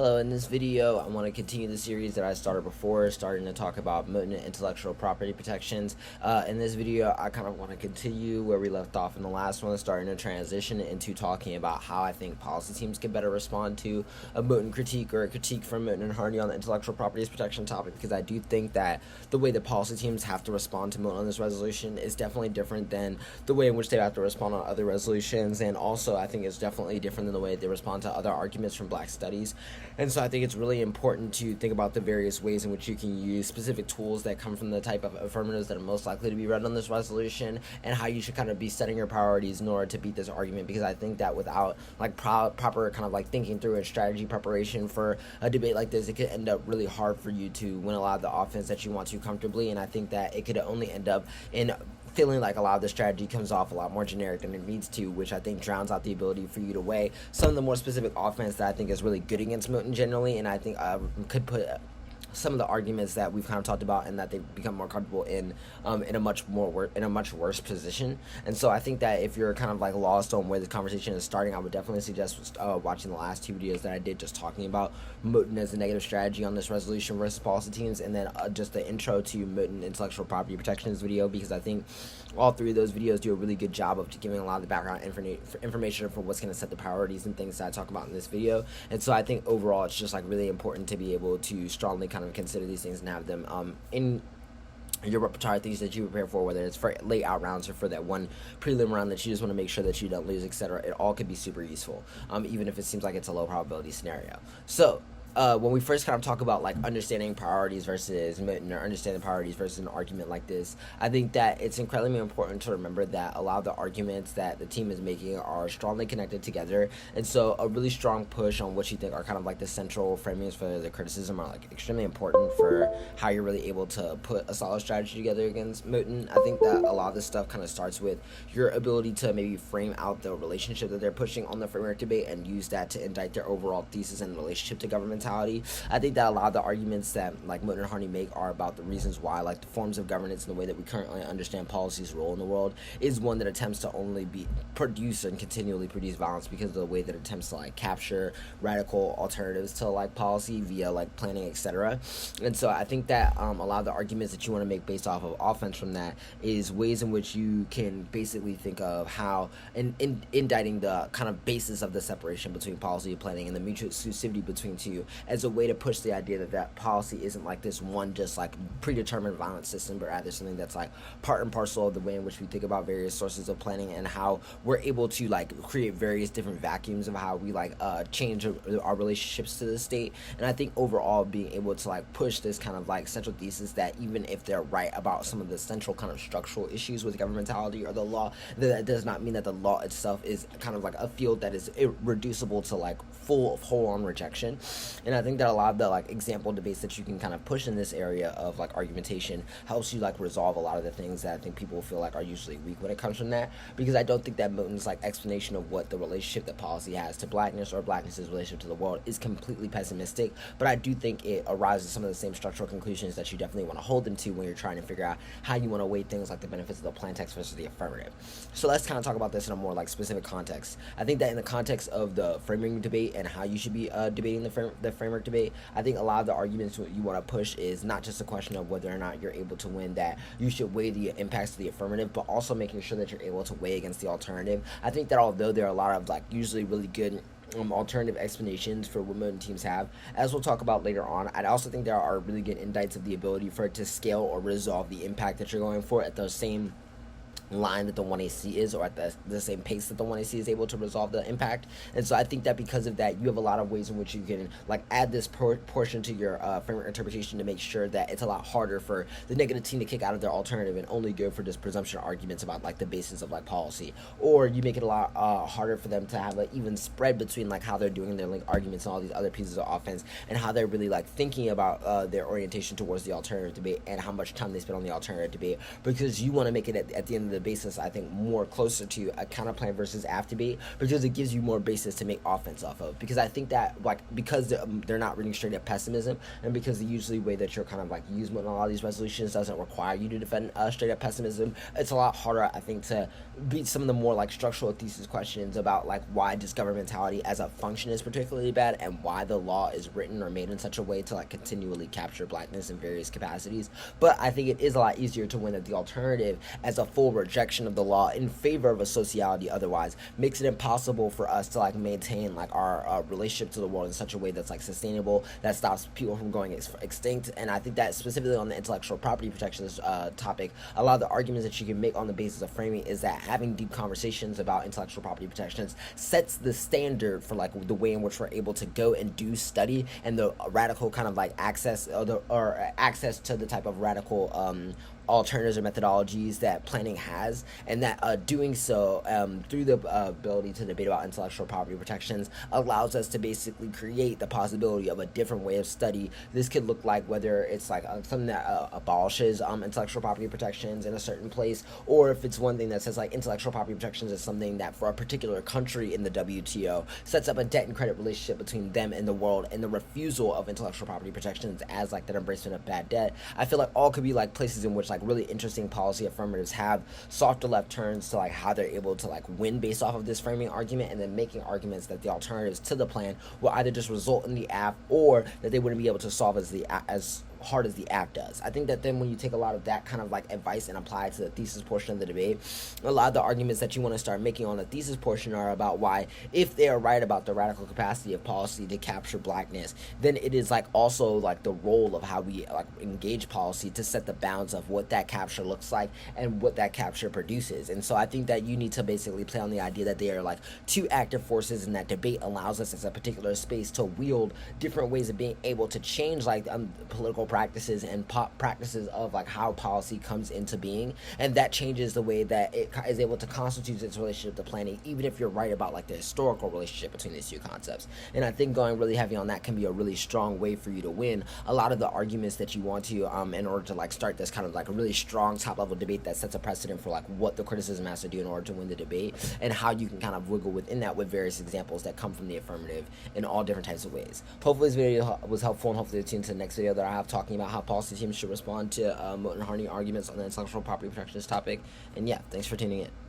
Hello, in this video, I want to continue the series that I started before, starting to talk about Moten Intellectual Property Protections. In this video, I kind of want to continue where we left off in the last one, starting to transition into talking about how I think policy teams can better respond to a Moten critique or a critique from Moten and Harney on the intellectual properties protection topic, because I do think that the way that policy teams have to respond to Moten on this resolution is definitely different than the way in which they have to respond on other resolutions, and also I think it's definitely different than the way they respond to other arguments from Black Studies. And so I think it's really important to think about the various ways in which you can use specific tools that come from the type of affirmatives that are most likely to be read on this resolution, and how you should kind of be setting your priorities in order to beat this argument, because I think that without like proper kind of like thinking through and strategy preparation for a debate like this, it could end up really hard for you to win a lot of the offense that you want to comfortably, and I think that it could only end up in feeling like a lot of the strategy comes off a lot more generic than it needs to, which I think drowns out the ability for you to weigh some of the more specific offense that I think is really good against Moten generally, and I think could put some of the arguments that we've kind of talked about and that they become more comfortable in a much worse position. And so I think that if you're kind of like lost on where this conversation is starting, I would definitely suggest watching the last two videos that I did, just talking about Moten as a negative strategy on this resolution versus policy teams, and then just the intro to Moten Intellectual Property Protections video, because I think all three of those videos do a really good job of giving a lot of the background information for what's going to set the priorities and things that I talk about in this video. And so I think overall it's just like really important to be able to strongly kind of consider these things and have them in your repertoire, things that you prepare for, whether it's for late out rounds or for that one prelim round that you just want to make sure that you don't lose, etc. It all could be super useful, even if it seems like it's a low probability scenario. So when we first kind of talk about like understanding priorities versus Moten, or understanding priorities versus an argument like this, I think that it's incredibly important to remember that a lot of the arguments that the team is making are strongly connected together, and so a really strong push on what you think are kind of like the central framings for the criticism are like extremely important for how you're really able to put a solid strategy together against Moten. I think that a lot of this stuff kind of starts with your ability to maybe frame out the relationship that they're pushing on the framework debate and use that to indict their overall thesis and relationship to governmentality. I think that a lot of the arguments that like Moten and Harney make are about the reasons why like the forms of governance and the way that we currently understand policy's role in the world is one that attempts to only produce and continually produce violence, because of the way that it attempts to like capture radical alternatives to like policy via like planning, etc. And so I think that a lot of the arguments that you want to make based off of offense from that is ways in which you can basically think of how indicting the kind of basis of the separation between policy and planning and the mutual exclusivity between two as a way to push the idea that that policy isn't like this one just like predetermined violent system, but rather something that's like part and parcel of the way in which we think about various sources of planning and how we're able to like create various different vacuums of how we like change our relationships to the state. And I think overall being able to like push this kind of like central thesis that even if they're right about some of the central kind of structural issues with governmentality or the law, that does not mean that the law itself is kind of like a field that is irreducible to like whole-on rejection. And I think that a lot of the like example debates that you can kind of push in this area of like argumentation helps you like resolve a lot of the things that I think people feel like are usually weak when it comes from that, because I don't think that Moten's like explanation of what the relationship that policy has to blackness or blackness's relationship to the world is completely pessimistic, but I do think it arises some of the same structural conclusions that you definitely want to hold them to when you're trying to figure out how you want to weigh things like the benefits of the plain text versus the affirmative. So let's kind of talk about this in a more like specific context. I think that in the context of the framing debate and how you should be debating the framework debate, I think a lot of the arguments you want to push is not just a question of whether or not you're able to win, that you should weigh the impacts of the affirmative, but also making sure that you're able to weigh against the alternative. I think that although there are a lot of like usually really good alternative explanations for what Moten teams have, as we'll talk about later on, I also think there are really good indicts of the ability for it to scale or resolve the impact that you're going for at the same line that the 1AC is, or at the same pace that the 1AC is able to resolve the impact. And so I think that because of that, you have a lot of ways in which you can like add this portion to your framework interpretation to make sure that it's a lot harder for the negative team to kick out of their alternative and only go for just presumption arguments about like the basis of like policy, or you make it a lot harder for them to have an even spread between like how they're doing their like arguments and all these other pieces of offense, and how they're really like thinking about their orientation towards the alternative debate and how much time they spend on the alternative debate, because you want to make it at the end of the basis, I think, more closer to a counterplan versus af debate, because it gives you more basis to make offense off of. Because I think that, like, because they're not reading straight up pessimism, and because the usually way that you're kind of like used in a lot of these resolutions doesn't require you to defend straight up pessimism, it's a lot harder, I think, to beat some of the more like structural thesis questions about like why does governmentality as a function is particularly bad, and why the law is written or made in such a way to like continually capture blackness in various capacities. But I think it is a lot easier to win that the alternative, as a full rejection of the law in favor of a sociality otherwise, makes it impossible for us to like maintain like our relationship to the world in such a way that's like sustainable, that stops people from going extinct. And I think that specifically on the intellectual property protections topic, a lot of the arguments that you can make on the basis of framing is that having deep conversations about intellectual property protections sets the standard for like the way in which we're able to go and do study, and the radical kind of like access or access to the type of radical alternatives or methodologies that planning has, and that doing so through the ability to debate about intellectual property protections allows us to basically create the possibility of a different way of study. This could look like whether it's like something that abolishes intellectual property protections in a certain place, or if it's one thing that says like intellectual property protections is something that for a particular country in the WTO sets up a debt and credit relationship between them and the world, and the refusal of intellectual property protections as like that embracement of bad debt. I feel like all could be like places in which like really interesting policy affirmatives have softer left turns to like how they're able to like win based off of this framing argument, and then making arguments that the alternatives to the plan will either just result in the app, or that they wouldn't be able to solve as hard as the app does. I think that then when you take a lot of that kind of like advice and apply it to the thesis portion of the debate, a lot of the arguments that you want to start making on the thesis portion are about why, if they are right about the radical capacity of policy to capture blackness, then it is like also like the role of how we like engage policy to set the bounds of what that capture looks like and what that capture produces. And so I think that you need to basically play on the idea that they are like two active forces, and that debate allows us as a particular space to wield different ways of being able to change like political practices and practices of like how policy comes into being, and that changes the way that it is able to constitute its relationship to planning, even if you're right about like the historical relationship between these two concepts. And I think going really heavy on that can be a really strong way for you to win a lot of the arguments that you want to in order to like start this kind of like a really strong top level debate that sets a precedent for like what the criticism has to do in order to win the debate, and how you can kind of wiggle within that with various examples that come from the affirmative in all different types of ways. Hopefully this video was helpful, and hopefully tune into the next video that I have talking about how policy teams should respond to Moten and Harney arguments on the intellectual property protections topic. And yeah, thanks for tuning in.